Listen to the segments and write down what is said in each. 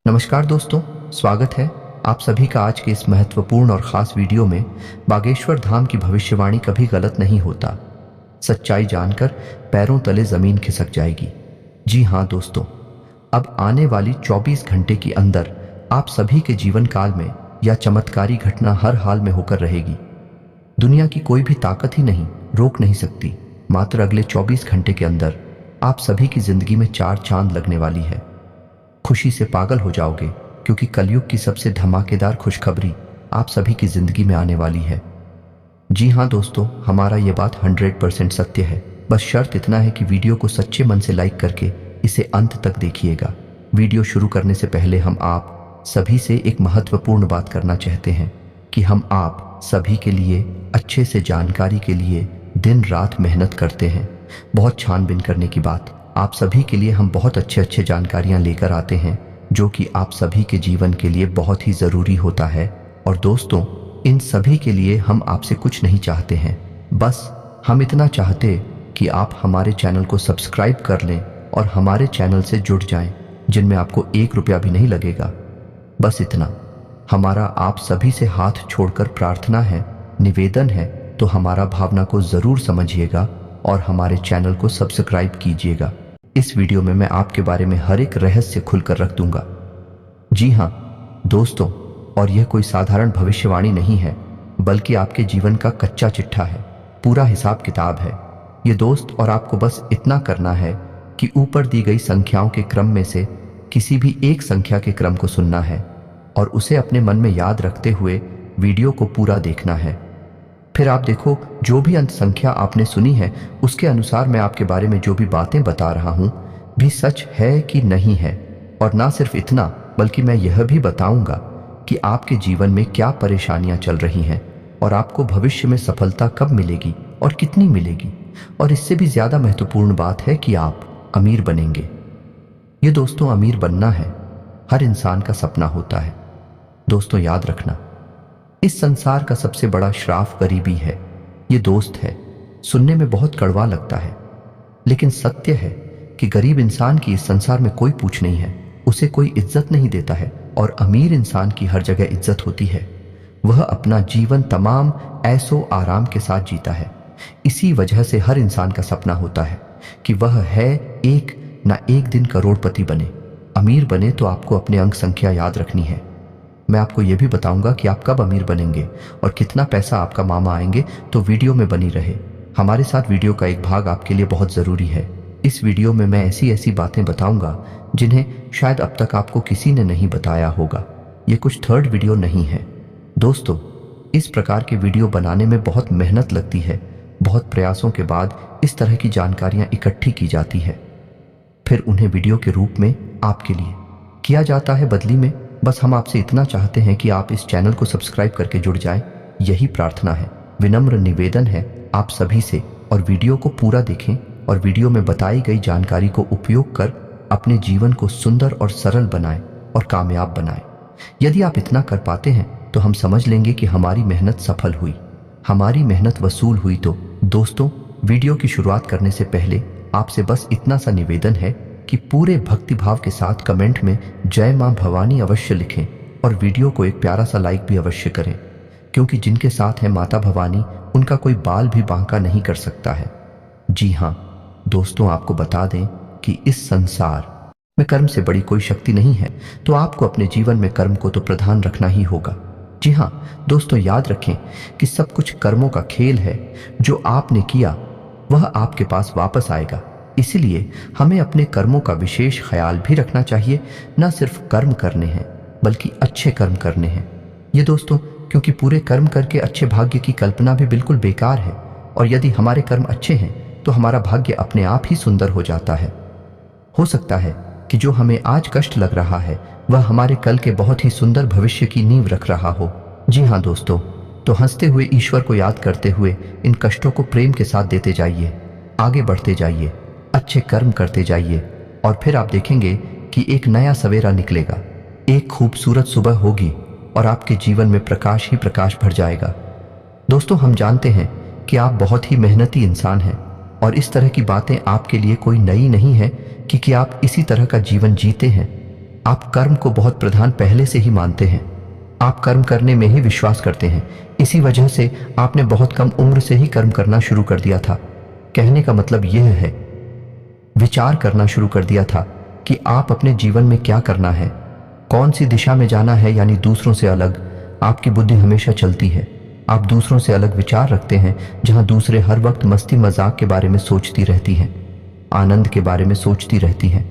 नमस्कार दोस्तों, स्वागत है आप सभी का आज के इस महत्वपूर्ण और ख़ास वीडियो में। बागेश्वर धाम की भविष्यवाणी कभी गलत नहीं होता। सच्चाई जानकर पैरों तले ज़मीन खिसक जाएगी। जी हाँ दोस्तों, अब आने वाली 24 घंटे के अंदर आप सभी के जीवन काल में यह चमत्कारी घटना हर हाल में होकर रहेगी। दुनिया की कोई भी ताकत ही नहीं रोक नहीं सकती। मात्र अगले 24 घंटे के अंदर आप सभी की ज़िंदगी में 4 चांद लगने वाली है। खुशी से पागल हो जाओगे क्योंकि कलयुग की सबसे धमाकेदार खुशखबरी आप सभी की जिंदगी में आने वाली है। जी हाँ दोस्तों, हमारा ये बात 100% सत्य है। बस शर्त इतना है कि वीडियो को सच्चे मन से लाइक करके इसे अंत तक देखिएगा। वीडियो शुरू करने से पहले हम आप सभी से एक महत्वपूर्ण बात करना चाहते हैं कि हम आप सभी के लिए अच्छे से जानकारी के लिए दिन रात मेहनत करते हैं। बहुत छानबीन करने की बात, आप सभी के लिए हम बहुत अच्छे जानकारियां लेकर आते हैं जो कि आप सभी के जीवन के लिए बहुत ही ज़रूरी होता है। और दोस्तों, इन सभी के लिए हम आपसे कुछ नहीं चाहते हैं, बस हम इतना चाहते कि आप हमारे चैनल को सब्सक्राइब कर लें और हमारे चैनल से जुड़ जाएं, जिनमें आपको 1 रुपया भी नहीं लगेगा। बस इतना। हमारा आप सभी से हाथ छोड़कर प्रार्थना है, निवेदन है, तो हमारा भावना को ज़रूर समझिएगा और हमारे चैनल को सब्सक्राइब कीजिएगा। इस वीडियो में मैं आपके बारे में हर एक रहस्य खुलकर रख दूंगा। जी हाँ दोस्तों, और यह कोई साधारण भविष्यवाणी नहीं है, बल्कि आपके जीवन का कच्चा चिट्ठा है, पूरा हिसाब किताब है ये दोस्त। और आपको बस इतना करना है कि ऊपर दी गई संख्याओं के क्रम में से किसी भी एक संख्या के क्रम को सुनना है और उसे अपने मन में याद रखते हुए वीडियो को पूरा देखना है। फिर आप देखो, जो भी अंत संख्या आपने सुनी है उसके अनुसार मैं आपके बारे में जो भी बातें बता रहा हूँ भी सच है कि नहीं है। और ना सिर्फ इतना, बल्कि मैं यह भी बताऊंगा कि आपके जीवन में क्या परेशानियां चल रही हैं और आपको भविष्य में सफलता कब मिलेगी और कितनी मिलेगी। और इससे भी ज़्यादा महत्वपूर्ण बात है कि आप अमीर बनेंगे। ये दोस्तों, अमीर बनना है हर इंसान का सपना होता है। दोस्तों याद रखना, इस संसार का सबसे बड़ा श्राप गरीबी है। ये दोस्त है, सुनने में बहुत कड़वा लगता है, लेकिन सत्य है कि गरीब इंसान की इस संसार में कोई पूछ नहीं है, उसे कोई इज्जत नहीं देता है। और अमीर इंसान की हर जगह इज्जत होती है। वह अपना जीवन तमाम ऐशो आराम के साथ जीता है। इसी वजह से हर इंसान का सपना होता है कि वह है एक ना एक दिन करोड़पति बने। अमीर बने तो आपको अपने अंक संख्या याद रखनी है। मैं आपको यह भी बताऊंगा कि आप कब अमीर बनेंगे और कितना पैसा आपका मामा आएंगे, तो वीडियो में बनी रहे हमारे साथ। वीडियो का एक भाग आपके लिए बहुत ज़रूरी है। इस वीडियो में मैं ऐसी बातें बताऊंगा जिन्हें शायद अब तक आपको किसी ने नहीं बताया होगा। ये कुछ थर्ड वीडियो नहीं है दोस्तों। इस प्रकार के वीडियो बनाने में बहुत मेहनत लगती है। बहुत प्रयासों के बाद इस तरह की जानकारियाँ इकट्ठी की जाती है, फिर उन्हें वीडियो के रूप में आपके लिए किया जाता है। बदली में बस हम आपसे इतना चाहते हैं कि आप इस चैनल को सब्सक्राइब करके जुड़ जाएं। यही प्रार्थना है, विनम्र निवेदन है आप सभी से। और वीडियो को पूरा देखें और वीडियो में बताई गई जानकारी को उपयोग कर अपने जीवन को सुंदर और सरल बनाएं और कामयाब बनाएं। यदि आप इतना कर पाते हैं तो हम समझ लेंगे कि हमारी मेहनत सफल हुई, हमारी मेहनत वसूल हुई। तो दोस्तों, वीडियो की शुरुआत करने से पहले आपसे बस इतना सा निवेदन है कि पूरे भक्तिभाव के साथ कमेंट में जय मां भवानी अवश्य लिखें और वीडियो को एक प्यारा सा लाइक भी अवश्य करें, क्योंकि जिनके साथ है माता भवानी उनका कोई बाल भी बांका नहीं कर सकता है। जी हाँ दोस्तों, आपको बता दें कि इस संसार में कर्म से बड़ी कोई शक्ति नहीं है, तो आपको अपने जीवन में कर्म को तो प्रधान रखना ही होगा। जी हाँ दोस्तों, याद रखें कि सब कुछ कर्मों का खेल है। जो आपने किया वह आपके पास वापस आएगा। इसलिए हमें अपने कर्मों का विशेष ख्याल भी रखना चाहिए। न सिर्फ कर्म करने हैं बल्कि अच्छे कर्म करने हैं। ये दोस्तों, क्योंकि पूरे कर्म करके अच्छे भाग्य की कल्पना भी बिल्कुल बेकार है। और यदि हमारे कर्म अच्छे हैं तो हमारा भाग्य अपने आप ही सुंदर हो जाता है। हो सकता है कि जो हमें आज कष्ट लग रहा है वह हमारे कल के बहुत ही सुंदर भविष्य की नींव रख रहा हो। जी हाँ दोस्तों, तो हंसते हुए ईश्वर को याद करते हुए इन कष्टों को प्रेम के साथ देते जाइए, आगे बढ़ते जाइए, अच्छे कर्म करते जाइए और फिर आप देखेंगे कि एक नया सवेरा निकलेगा, एक खूबसूरत सुबह होगी और आपके जीवन में प्रकाश ही प्रकाश भर जाएगा। दोस्तों, हम जानते हैं कि आप बहुत ही मेहनती इंसान हैं और इस तरह की बातें आपके लिए कोई नई नहीं है, क्योंकि आप इसी तरह का जीवन जीते हैं। आप कर्म को बहुत प्रधान पहले से ही मानते हैं। आप कर्म करने में ही विश्वास करते हैं। इसी वजह से आपने बहुत कम उम्र से ही कर्म करना शुरू कर दिया था। कहने का मतलब यह है, विचार करना शुरू कर दिया था कि आप अपने जीवन में क्या करना है, कौन सी दिशा में जाना है, यानी दूसरों से अलग। आपकी बुद्धि हमेशा चलती है। आप दूसरों से अलग विचार रखते हैं, जहां दूसरे हर वक्त मस्ती मजाक के बारे में सोचती रहती हैं, आनंद के बारे में सोचती रहती हैं।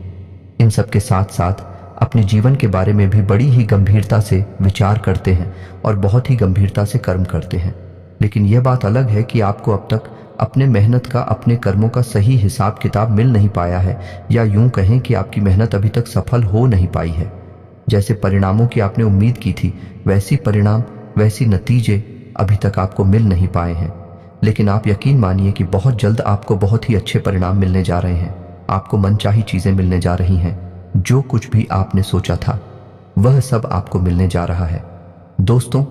इन सब के साथ साथ अपने जीवन के बारे में भी बड़ी ही गंभीरता से विचार करते हैं और बहुत ही गंभीरता से कर्म करते हैं। लेकिन यह बात अलग है कि आपको अब तक अपने मेहनत का, अपने कर्मों का सही हिसाब किताब मिल नहीं पाया है, या यूं कहें कि आपकी मेहनत अभी तक सफल हो नहीं पाई है। जैसे परिणामों की आपने उम्मीद की थी, वैसी परिणाम, वैसी नतीजे अभी तक आपको मिल नहीं पाए हैं। लेकिन आप यकीन मानिए कि बहुत जल्द आपको बहुत ही अच्छे परिणाम मिलने जा रहे हैं। आपको मनचाही चीजें मिलने जा रही हैं। जो कुछ भी आपने सोचा था वह सब आपको मिलने जा रहा है। दोस्तों,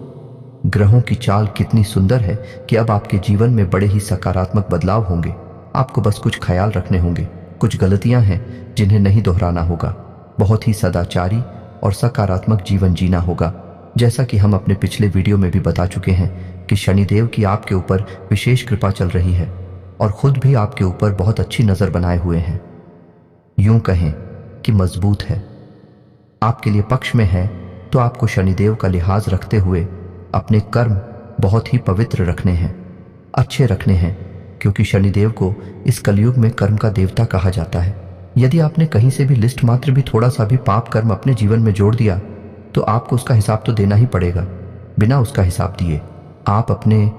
ग्रहों की चाल कितनी सुंदर है कि अब आपके जीवन में बड़े ही सकारात्मक बदलाव होंगे। आपको बस कुछ ख्याल रखने होंगे, कुछ गलतियां हैं जिन्हें नहीं दोहराना होगा। बहुत ही सदाचारी और सकारात्मक जीवन जीना होगा। जैसा कि हम अपने पिछले वीडियो में भी बता चुके हैं कि शनिदेव की आपके ऊपर विशेष कृपा चल रही है और खुद भी आपके ऊपर बहुत अच्छी नजर बनाए हुए हैं। यूं कहें कि मजबूत है, आपके लिए पक्ष में है। तो आपको शनिदेव का लिहाज रखते हुए अपने कर्म बहुत ही पवित्र रखने हैं, अच्छे रखने हैं, क्योंकि शनिदेव को इस कलयुग में कर्म का देवता कहा जाता है। यदि आपने कहीं से भी लिस्ट मात्र भी थोड़ा सा भी पाप कर्म अपने जीवन में जोड़ दिया तो आपको उसका हिसाब तो देना ही पड़ेगा। बिना उसका हिसाब दिए आप अपने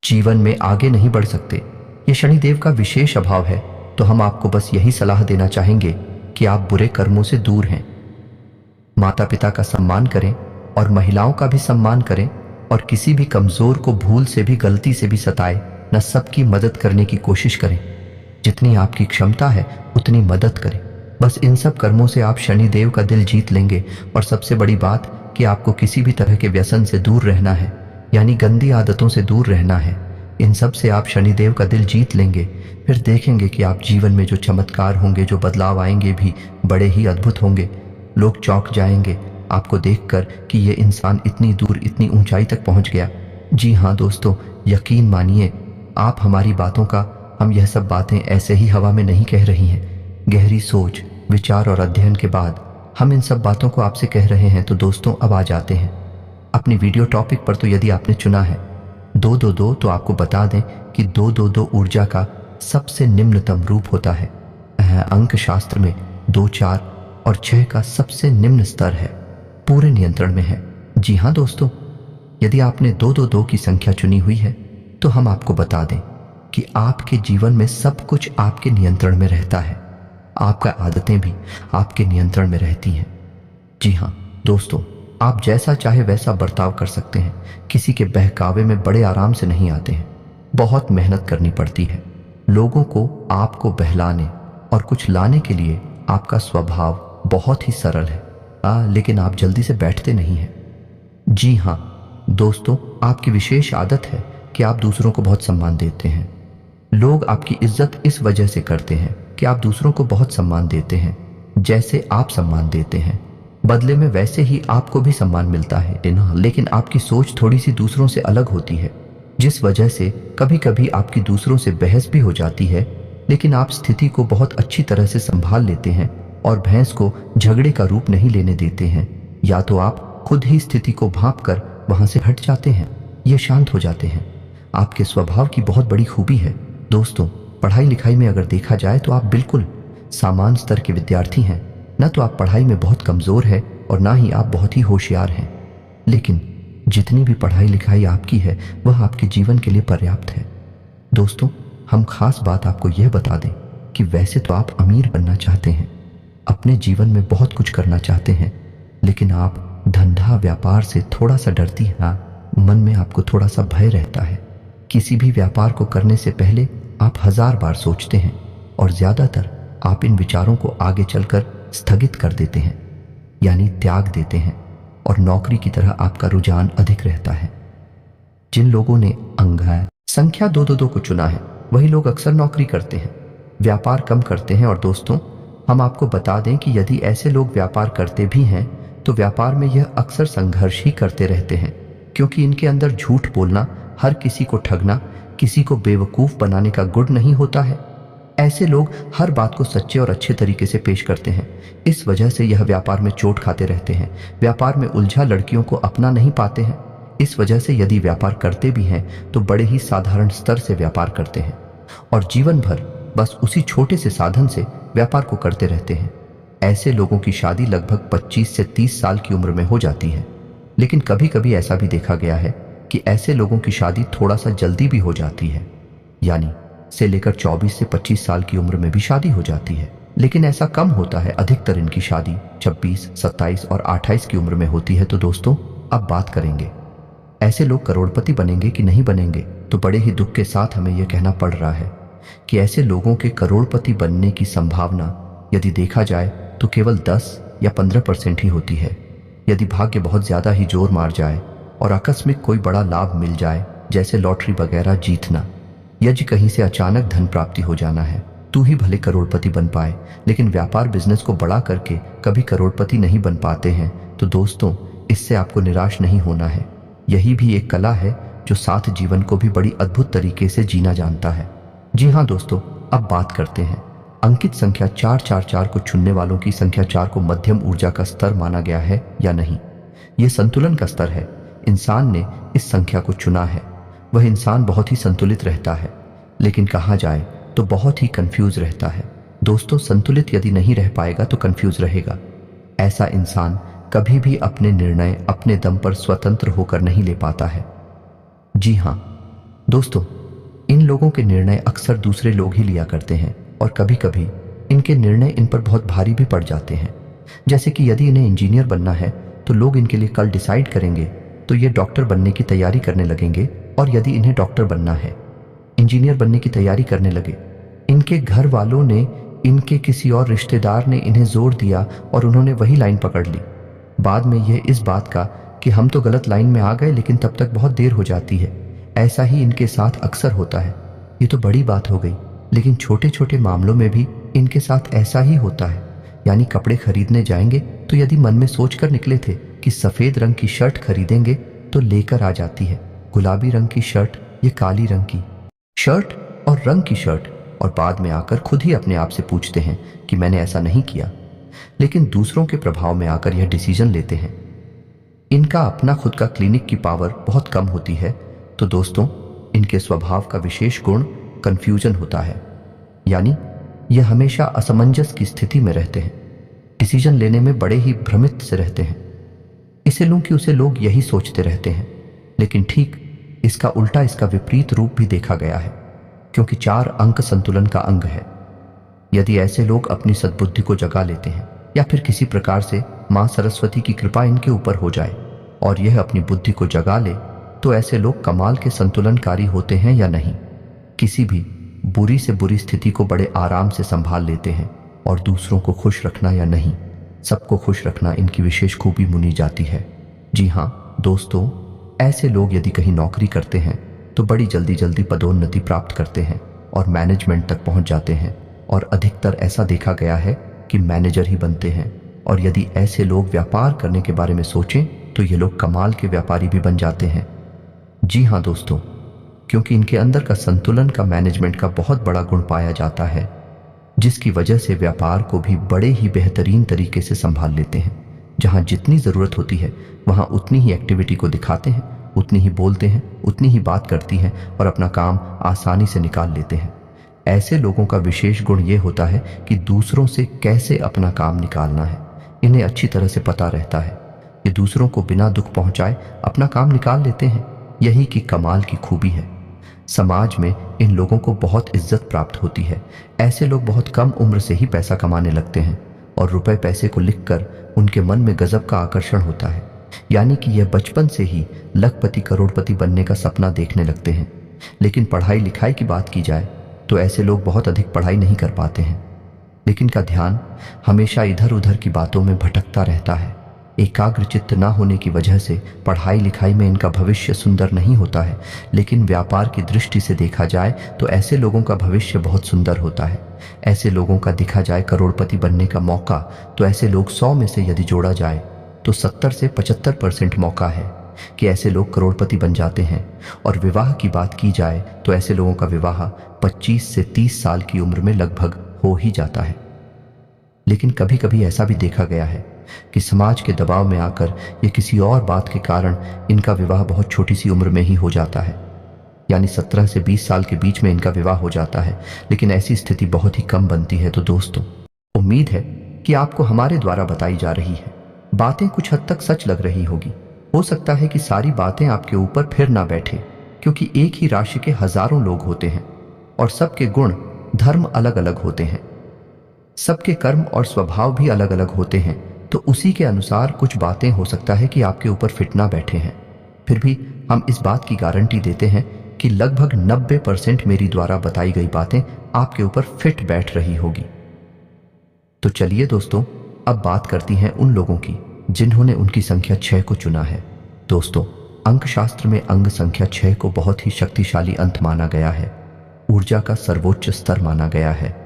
जीवन में आगे नहीं बढ़ सकते। ये शनिदेव का विशेष अभाव है। तो हम आपको बस यही सलाह देना चाहेंगे कि आप बुरे कर्मों से दूर हैं। माता पिता का सम्मान करें और महिलाओं का भी सम्मान करें, और किसी भी कमजोर को भूल से भी, गलती से भी सताए न, सबकी मदद करने की कोशिश करें। जितनी आपकी क्षमता है उतनी मदद करें। बस इन सब कर्मों से आप शनिदेव का दिल जीत लेंगे। और सबसे बड़ी बात कि आपको किसी भी तरह के व्यसन से दूर रहना है, यानी गंदी आदतों से दूर रहना है। इन सब से आप शनिदेव का दिल जीत लेंगे। फिर देखेंगे कि आप जीवन में जो चमत्कार होंगे, जो बदलाव आएंगे भी बड़े ही अद्भुत होंगे। लोग चौंक जाएंगे आपको देखकर कि ये इंसान इतनी दूर, इतनी ऊंचाई तक पहुंच गया। जी हाँ दोस्तों, यकीन मानिए आप हमारी बातों का, हम यह सब बातें ऐसे ही हवा में नहीं कह रही हैं। गहरी सोच, विचार और अध्ययन के बाद हम इन सब बातों को आपसे कह रहे हैं। तो दोस्तों, अब आ जाते हैं अपनी वीडियो टॉपिक पर। तो यदि आपने चुना है 222, तो आपको बता दें कि 222 ऊर्जा का सबसे निम्नतम रूप होता है। अंक शास्त्र में 2, 4 और 6 का सबसे निम्न स्तर है, पूरे नियंत्रण में है। जी हाँ दोस्तों, यदि आपने 222 की संख्या चुनी हुई है तो हम आपको बता दें कि आपके जीवन में सब कुछ आपके नियंत्रण में रहता है। आपका आदतें भी आपके नियंत्रण में रहती हैं। जी हाँ दोस्तों, आप जैसा चाहे वैसा बर्ताव कर सकते हैं। किसी के बहकावे में बड़े आराम से नहीं आते हैं। बहुत मेहनत करनी पड़ती है। लोगों को आपको बहलाने और कुछ लाने के लिए आपका स्वभाव बहुत ही सरल है, लेकिन आप जल्दी से बैठते नहीं हैं। जी हाँ दोस्तों, आपकी विशेष आदत है कि आप दूसरों को बहुत सम्मान देते हैं। लोग आपकी इज्जत इस वजह से करते हैं कि आप दूसरों को बहुत सम्मान देते हैं। जैसे आप सम्मान देते हैं, बदले में वैसे ही आपको भी सम्मान मिलता है। लेकिन आपकी सोच थोड़ी सी दूसरों से अलग होती है, जिस वजह से कभी कभी आपकी दूसरों से बहस भी हो जाती है। लेकिन आप स्थिति को बहुत अच्छी तरह से संभाल लेते हैं और बहस को झगड़े का रूप नहीं लेने देते हैं। या तो आप खुद ही स्थिति को भांप कर वहां से हट जाते हैं, ये शांत हो जाते हैं। आपके स्वभाव की बहुत बड़ी खूबी है दोस्तों। पढ़ाई लिखाई में अगर देखा जाए तो आप बिल्कुल सामान्य स्तर के विद्यार्थी हैं। न तो आप पढ़ाई में बहुत कमजोर हैं और ना ही आप बहुत ही होशियार हैं। लेकिन जितनी भी पढ़ाई लिखाई आपकी है वह आपके जीवन के लिए पर्याप्त है। दोस्तों, हम खास बात आपको यह बता दें कि वैसे तो आप अमीर बनना चाहते हैं, अपने जीवन में बहुत कुछ करना चाहते हैं, लेकिन आप धंधा व्यापार से थोड़ा सा डरती हैं। मन में आपको थोड़ा सा भय रहता है। किसी भी व्यापार को करने से पहले आप 1000 बार सोचते हैं और ज्यादातर आप इन विचारों को आगे चलकर स्थगित कर देते हैं, यानी त्याग देते हैं, और नौकरी की तरह आपका रुझान अधिक रहता है। जिन लोगों ने अंक संख्या 222 को चुना है वही लोग अक्सर नौकरी करते हैं, व्यापार कम करते हैं। और दोस्तों, हम आपको बता दें कि यदि ऐसे लोग व्यापार करते भी हैं तो व्यापार में यह अक्सर संघर्ष ही करते रहते हैं, क्योंकि इनके अंदर झूठ बोलना, हर किसी को ठगना, किसी को बेवकूफ़ बनाने का गुण नहीं होता है। ऐसे लोग हर बात को सच्चे और अच्छे तरीके से पेश करते हैं। इस वजह से यह व्यापार में चोट खाते रहते हैं। व्यापार में उलझा लड़कियों को अपना नहीं पाते हैं। इस वजह से यदि व्यापार करते भी हैं तो बड़े ही साधारण स्तर से व्यापार करते हैं और जीवन भर बस उसी छोटे से साधन से व्यापार को करते रहते हैं। ऐसे लोगों की शादी लगभग 25 से 30 साल की उम्र में हो जाती है। लेकिन कभी कभी ऐसा भी देखा गया है कि ऐसे लोगों की शादी थोड़ा सा जल्दी भी हो जाती है, यानी से लेकर 24 से 25 साल की उम्र में भी शादी हो जाती है। लेकिन ऐसा कम होता है, अधिकतर इनकी शादी 26, 27 और 28 की उम्र में होती है। तो दोस्तों, अब बात करेंगे ऐसे लोग करोड़पति बनेंगे कि नहीं बनेंगे। तो बड़े ही दुख के साथ हमें यह कहना पड़ रहा है कि ऐसे लोगों के करोड़पति बनने की संभावना यदि देखा जाए तो केवल 10 या 15% ही होती है। यदि भाग्य बहुत ज़्यादा ही जोर मार जाए और आकस्मिक कोई बड़ा लाभ मिल जाए, जैसे लॉटरी वगैरह जीतना, यदि कहीं से अचानक धन प्राप्ति हो जाना है, तू ही भले करोड़पति बन पाए, लेकिन व्यापार बिजनेस को बड़ा करके कभी करोड़पति नहीं बन पाते हैं। तो दोस्तों, इससे आपको निराश नहीं होना है। यही भी एक कला है जो साथ जीवन को भी बड़ी अद्भुत तरीके से जीना जानता है। जी हाँ दोस्तों, अब बात करते हैं अंकित संख्या 444 को चुनने वालों की। संख्या 4 को मध्यम ऊर्जा का स्तर माना गया है या नहीं? यह संतुलन का स्तर है। इंसान ने इस संख्या को चुना है। वह इंसान बहुत ही संतुलित रहता है, लेकिन कहा जाए तो बहुत ही कंफ्यूज रहता है। दोस्तों, संतुलित यदि नहीं रह पाएगा तो कंफ्यूज रहेगा। ऐसा इंसान कभी भी अपने निर्णय अपने दम पर स्वतंत्र होकर नहीं ले पाता है। जी हाँ दोस्तों, इन लोगों के निर्णय अक्सर दूसरे लोग ही लिया करते हैं और कभी कभी इनके निर्णय इन पर बहुत भारी भी पड़ जाते हैं। जैसे कि यदि इन्हें इंजीनियर बनना है तो लोग इनके लिए कल डिसाइड करेंगे तो ये डॉक्टर बनने की तैयारी करने लगेंगे, और यदि इन्हें डॉक्टर बनना है, इंजीनियर बनने की तैयारी करने लगे। इनके घर वालों ने, इनके किसी और रिश्तेदार ने इन्हें जोर दिया और उन्होंने वही लाइन पकड़ ली। बाद में यह इस बात का कि हम तो गलत लाइन में आ गए, लेकिन तब तक बहुत देर हो जाती है। ऐसा ही इनके साथ अक्सर होता है। ये तो बड़ी बात हो गई, लेकिन छोटे छोटे मामलों में भी इनके साथ ऐसा ही होता है। यानी कपड़े खरीदने जाएंगे तो यदि मन में सोच कर निकले थे कि सफ़ेद रंग की शर्ट खरीदेंगे तो लेकर आ जाती है गुलाबी रंग की शर्ट, ये काली रंग की शर्ट और रंग की शर्ट, और बाद में आकर खुद ही अपने आप से पूछते हैं कि मैंने ऐसा नहीं किया, लेकिन दूसरों के प्रभाव में आकर यह डिसीजन लेते हैं। इनका अपना खुद का क्लिनिक की पावर बहुत कम होती है। तो दोस्तों, इनके स्वभाव का विशेष गुण कंफ्यूजन होता है, यानी यह हमेशा असमंजस की स्थिति में रहते हैं। डिसीजन लेने में बड़े ही भ्रमित से रहते हैं। इसे लूं कि उसे लोग यही सोचते रहते हैं, लेकिन ठीक इसका उल्टा, इसका विपरीत रूप भी देखा गया है, क्योंकि 4 अंक संतुलन का अंग है। यदि ऐसे लोग अपनी सद्बुद्धि को जगा लेते हैं या फिर किसी प्रकार से मां सरस्वती की कृपा इनके ऊपर हो जाए और यह अपनी बुद्धि को जगा ले, तो ऐसे लोग कमाल के संतुलनकारी होते हैं या नहीं। किसी भी बुरी से बुरी स्थिति को बड़े आराम से संभाल लेते हैं और दूसरों को खुश रखना या नहीं, सबको खुश रखना इनकी विशेष खूबी मुनी जाती है। जी हाँ दोस्तों, ऐसे लोग यदि कहीं नौकरी करते हैं तो बड़ी जल्दी जल्दी पदोन्नति प्राप्त करते हैं और मैनेजमेंट तक पहुंच जाते हैं, और अधिकतर ऐसा देखा गया है कि मैनेजर ही बनते हैं। और यदि ऐसे लोग व्यापार करने के बारे में सोचें तो ये लोग कमाल के व्यापारी भी बन जाते हैं। जी हाँ दोस्तों, क्योंकि इनके अंदर का संतुलन का, मैनेजमेंट का बहुत बड़ा गुण पाया जाता है, जिसकी वजह से व्यापार को भी बड़े ही बेहतरीन तरीके से संभाल लेते हैं। जहाँ जितनी ज़रूरत होती है वहाँ उतनी ही एक्टिविटी को दिखाते हैं, उतनी ही बोलते हैं, उतनी ही बात करती हैं और अपना काम आसानी से निकाल लेते हैं। ऐसे लोगों का विशेष गुण ये होता है कि दूसरों से कैसे अपना काम निकालना है इन्हें अच्छी तरह से पता रहता है। ये दूसरों को बिना दुख पहुंचाए अपना काम निकाल लेते हैं। यही की कमाल की खूबी है। समाज में इन लोगों को बहुत इज्जत प्राप्त होती है। ऐसे लोग बहुत कम उम्र से ही पैसा कमाने लगते हैं और रुपए पैसे को लिखकर उनके मन में गजब का आकर्षण होता है, यानी कि यह बचपन से ही लखपति करोड़पति बनने का सपना देखने लगते हैं। लेकिन पढ़ाई लिखाई की बात की जाए तो ऐसे लोग बहुत अधिक पढ़ाई नहीं कर पाते हैं, लेकिन का ध्यान हमेशा इधर उधर की बातों में भटकता रहता है। यानी कि यह बचपन से ही लखपति करोड़पति बनने का सपना देखने लगते हैं। लेकिन पढ़ाई लिखाई की बात की जाए तो ऐसे लोग बहुत अधिक पढ़ाई नहीं कर पाते हैं, लेकिन का ध्यान हमेशा इधर उधर की बातों में भटकता रहता है। एकाग्रचित्त न होने की वजह से पढ़ाई लिखाई में इनका भविष्य सुंदर नहीं होता है, लेकिन व्यापार की दृष्टि से देखा जाए तो ऐसे लोगों का भविष्य बहुत सुंदर होता है। ऐसे लोगों का देखा जाए करोड़पति बनने का मौका, तो ऐसे लोग 100 में से यदि जोड़ा जाए तो 70 से 75% मौका है कि ऐसे लोग करोड़पति बन जाते हैं। और विवाह की बात की जाए तो ऐसे लोगों का विवाह 25 से 30 साल की उम्र में लगभग हो ही जाता है। लेकिन कभी कभी ऐसा भी देखा गया है कि समाज के दबाव में आकर या किसी और बात के कारण इनका विवाह बहुत छोटी सी उम्र में ही हो जाता है, यानी 17 से 20 साल के बीच में इनका विवाह हो जाता है। लेकिन ऐसी स्थिति बहुत ही कम बनती है। तो दोस्तों, उम्मीद है कि आपको हमारे द्वारा बताई जा रही है बातें कुछ हद तक सच लग रही होगी। हो सकता है कि सारी बातें आपके ऊपर फिर ना बैठे, क्योंकि एक ही राशि के हजारों लोग होते हैं और सबके गुण धर्म अलग अलग होते हैं, सबके कर्म और स्वभाव भी अलग अलग होते हैं। तो उसी के अनुसार कुछ बातें हो सकता है कि आपके ऊपर फिट ना बैठे हैं। फिर भी हम इस बात की गारंटी देते हैं कि लगभग 90% मेरी द्वारा बताई गई बातें आपके ऊपर फिट बैठ रही होगी। तो चलिए दोस्तों, अब बात करती हैं उन लोगों की जिन्होंने उनकी संख्या 6 को चुना है। दोस्तों, अंकशास्त्र में अंग संख्या 6 को बहुत ही शक्तिशाली अंत माना गया है, ऊर्जा का सर्वोच्च स्तर माना गया है।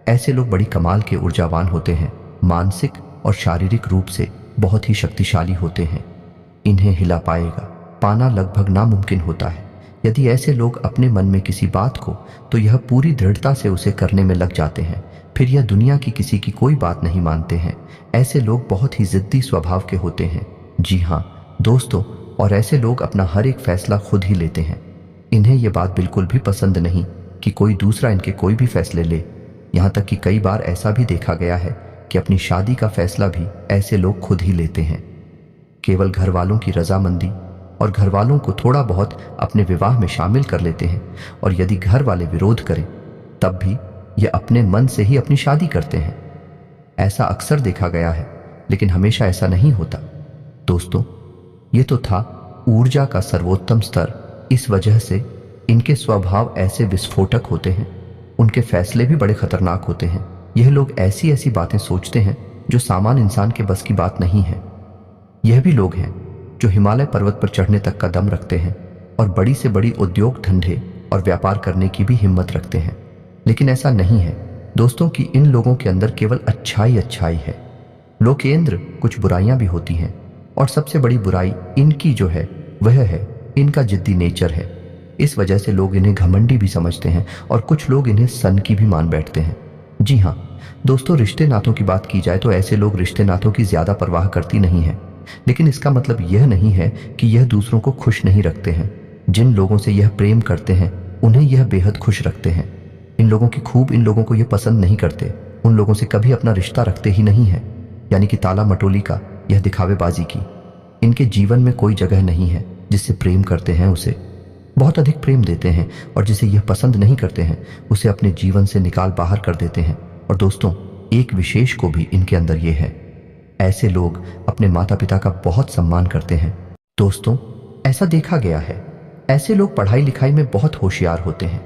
ऐसे लोग बड़ी कमाल के ऊर्जावान होते हैं, मानसिक और शारीरिक रूप से बहुत ही शक्तिशाली होते हैं। इन्हें हिला पाना लगभग नामुमकिन होता है। यदि ऐसे लोग अपने मन में किसी बात को, तो यह पूरी दृढ़ता से उसे करने में लग जाते हैं। फिर यह दुनिया की किसी की कोई बात नहीं मानते हैं। ऐसे लोग बहुत ही जिद्दी स्वभाव के होते हैं। जी हाँ दोस्तों, और ऐसे लोग अपना हर एक फैसला खुद ही लेते हैं। इन्हें यह बात बिल्कुल भी पसंद नहीं कि कोई दूसरा इनके कोई भी फैसले ले। यहाँ तक कि कई बार ऐसा भी देखा गया है कि अपनी शादी का फैसला भी ऐसे लोग खुद ही लेते हैं। केवल घर वालों की रजामंदी और घर वालों को थोड़ा बहुत अपने विवाह में शामिल कर लेते हैं, और यदि घर वाले विरोध करें तब भी ये अपने मन से ही अपनी शादी करते हैं। ऐसा अक्सर देखा गया है, लेकिन हमेशा ऐसा नहीं होता। दोस्तों, ये तो था ऊर्जा का सर्वोत्तम स्तर। इस वजह से इनके स्वभाव ऐसे विस्फोटक होते हैं, उनके फैसले भी बड़े खतरनाक होते हैं। यह लोग ऐसी ऐसी बातें सोचते हैं जो सामान्य इंसान के बस की बात नहीं है। यह भी लोग हैं जो हिमालय पर्वत पर चढ़ने तक का दम रखते हैं और बड़ी से बड़ी उद्योग धंधे और व्यापार करने की भी हिम्मत रखते हैं। लेकिन ऐसा नहीं है दोस्तों कि इन लोगों के अंदर केवल अच्छाई है। लोकेंद्र कुछ बुराइयां भी होती हैं, और सबसे बड़ी बुराई इनकी जो है वह है इनका जिद्दी नेचर है। इस वजह से लोग इन्हें घमंडी भी समझते हैं और कुछ लोग इन्हें सन की भी मान बैठते हैं। जी हाँ दोस्तों, रिश्ते नातों की बात की जाए तो ऐसे लोग रिश्ते नातों की ज्यादा परवाह करती नहीं है, लेकिन इसका मतलब यह नहीं है कि यह दूसरों को खुश नहीं रखते हैं। जिन लोगों से यह प्रेम करते हैं उन्हें यह बेहद खुश रखते हैं। इन लोगों की खूब इन लोगों को यह पसंद नहीं करते, उन लोगों से कभी अपना रिश्ता रखते ही नहीं है, यानी कि ताला मटोली का, यह दिखावेबाजी की। इनके जीवन में कोई जगह नहीं है। जिससे प्रेम करते हैं उसे बहुत अधिक प्रेम देते हैं, और जिसे यह पसंद नहीं करते हैं उसे अपने जीवन से निकाल बाहर कर देते हैं। और दोस्तों, एक विशेष को भी इनके अंदर यह है, ऐसे लोग अपने माता पिता का बहुत सम्मान करते हैं। दोस्तों, ऐसा देखा गया है, ऐसे लोग पढ़ाई लिखाई में बहुत होशियार होते हैं,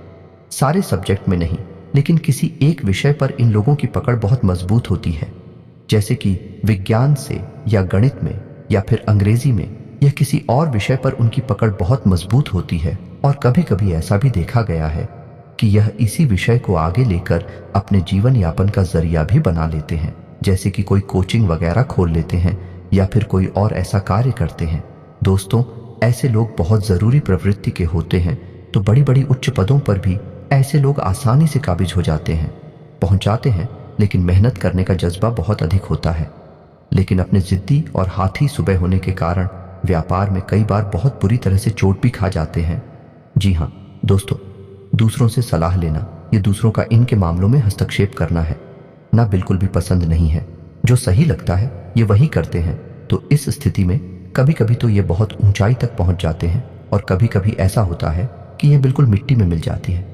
सारे सब्जेक्ट में नहीं, लेकिन किसी एक विषय पर इन लोगों की पकड़ बहुत मजबूत होती है। जैसे कि विज्ञान से या गणित में या फिर अंग्रेजी में या किसी और विषय पर उनकी पकड़ बहुत मजबूत होती है। और कभी कभी ऐसा भी देखा गया है कि यह इसी विषय को आगे लेकर अपने जीवन यापन का जरिया भी बना लेते हैं, जैसे कि कोई कोचिंग वगैरह खोल लेते हैं या फिर कोई और ऐसा कार्य करते हैं। दोस्तों, ऐसे लोग बहुत जरूरी प्रवृत्ति के होते हैं, तो बड़ी बड़ी उच्च पदों पर भी ऐसे लोग आसानी से काबिज हो जाते हैं, पहुंचाते हैं, लेकिन मेहनत करने का जज्बा बहुत अधिक होता है। लेकिन अपने जिद्दी और हाथी सुबह होने के कारण व्यापार में कई बार बहुत बुरी तरह से चोट भी खा जाते हैं। जी हाँ दोस्तों, दूसरों से सलाह लेना, ये दूसरों का इनके मामलों में हस्तक्षेप करना है ना, बिल्कुल भी पसंद नहीं है। जो सही लगता है ये वही करते हैं। तो इस स्थिति में कभी कभी तो ये बहुत ऊंचाई तक पहुंच जाते हैं, और कभी कभी ऐसा होता है कि यह बिल्कुल मिट्टी में मिल जाती है।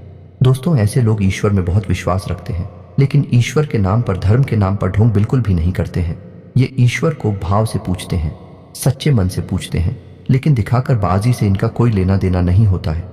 दोस्तों, ऐसे लोग ईश्वर में बहुत विश्वास रखते हैं, लेकिन ईश्वर के नाम पर, धर्म के नाम पर ढोंग बिल्कुल भी नहीं करते हैं। ये ईश्वर को भाव से पूछते हैं, सच्चे मन से पूछते हैं, लेकिन दिखाकर बाजी से इनका कोई लेना देना नहीं होता है।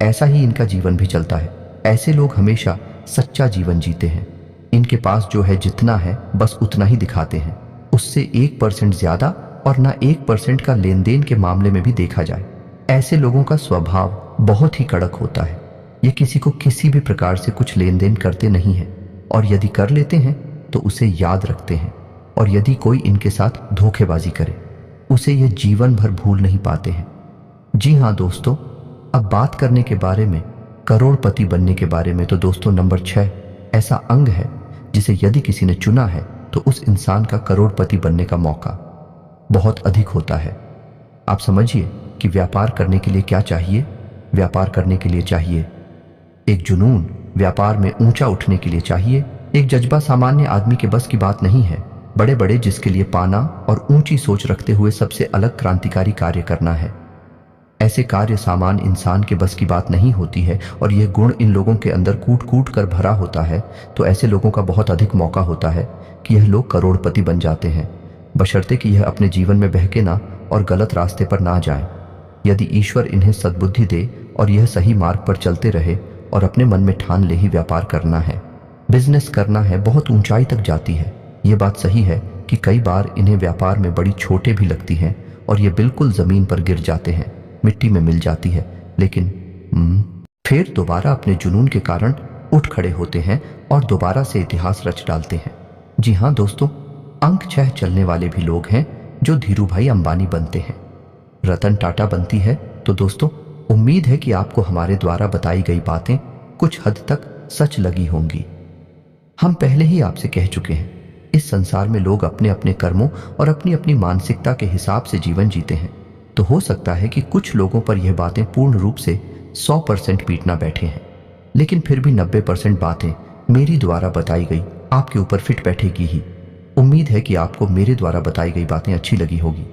ऐसा ही इनका जीवन भी चलता है। ऐसे लोग हमेशा सच्चा जीवन जीते हैं। इनके पास जो है जितना है बस उतना ही दिखाते हैं, उससे 1% ज्यादा और ना 1% का लेन देन के मामले में भी देखा जाए। ऐसे लोगों का स्वभाव बहुत ही कड़क होता है। ये किसी को किसी भी प्रकार से कुछ लेन देन करते नहीं हैं, और यदि कर लेते हैं तो उसे याद रखते हैं, और यदि कोई इनके साथ धोखेबाजी करे उसे ये जीवन भर भूल नहीं पाते हैं। जी हाँ दोस्तों, अब बात करने के बारे में करोड़पति बनने के बारे में, तो दोस्तों नंबर 6 ऐसा अंग है जिसे यदि किसी ने चुना है तो उस इंसान का करोड़पति बनने का मौका बहुत अधिक होता है। आप समझिए कि व्यापार करने के लिए क्या चाहिए। व्यापार करने के लिए चाहिए एक जुनून, व्यापार में ऊंचा उठने के लिए चाहिए एक जज्बा। सामान्य आदमी के बस की बात नहीं है। बड़े बड़े जिसके लिए पाना और ऊंची सोच रखते हुए सबसे अलग क्रांतिकारी कार्य करना है। ऐसे कार्य सामान्य इंसान के बस की बात नहीं होती है, और यह गुण इन लोगों के अंदर कूट कूट कर भरा होता है। तो ऐसे लोगों का बहुत अधिक मौका होता है कि यह लोग करोड़पति बन जाते हैं, बशर्ते कि यह अपने जीवन में बहके ना और गलत रास्ते पर ना जाएं। यदि ईश्वर इन्हें सद्बुद्धि दे और यह सही मार्ग पर चलते रहे और अपने मन में ठान ले ही व्यापार करना है, बिजनेस करना है, बहुत ऊंचाई तक जाती है। ये बात सही है कि कई बार इन्हें व्यापार में बड़ी चोटें भी लगती हैं और ये बिल्कुल जमीन पर गिर जाते हैं, मिट्टी में मिल जाती है, लेकिन फिर दोबारा अपने जुनून के कारण उठ खड़े होते हैं और दोबारा से इतिहास रच डालते हैं। जी हाँ दोस्तों, अंक 6 चलने वाले भी लोग हैं जो धीरूभाई अंबानी बनते हैं, रतन टाटा बनती है। तो दोस्तों, उम्मीद है कि आपको हमारे द्वारा बताई गई बातें कुछ हद तक सच लगी होंगी। हम पहले ही आपसे कह चुके हैं, इस संसार में लोग अपने अपने कर्मों और अपनी अपनी मानसिकता के हिसाब से जीवन जीते हैं। तो हो सकता है कि कुछ लोगों पर यह बातें पूर्ण रूप से 100% पीट ना बैठे हैं, लेकिन फिर भी 90% बातें मेरी द्वारा बताई गई आपके ऊपर फिट बैठेगी ही। उम्मीद है कि आपको मेरे द्वारा बताई गई बातें अच्छी लगी होगी।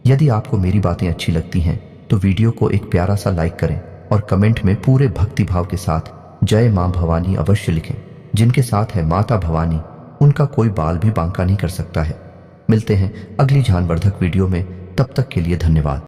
यदि आपको मेरी बातें अच्छी लगती हैं तो वीडियो को एक प्यारा सा लाइक करें और कमेंट में पूरे भक्ति भाव के साथ जय मां भवानी अवश्य लिखें। जिनके साथ है माता भवानी, उनका कोई बाल भी बांका नहीं कर सकता है। मिलते हैं अगली ज्ञानवर्धक वीडियो में, तब तक के लिए धन्यवाद।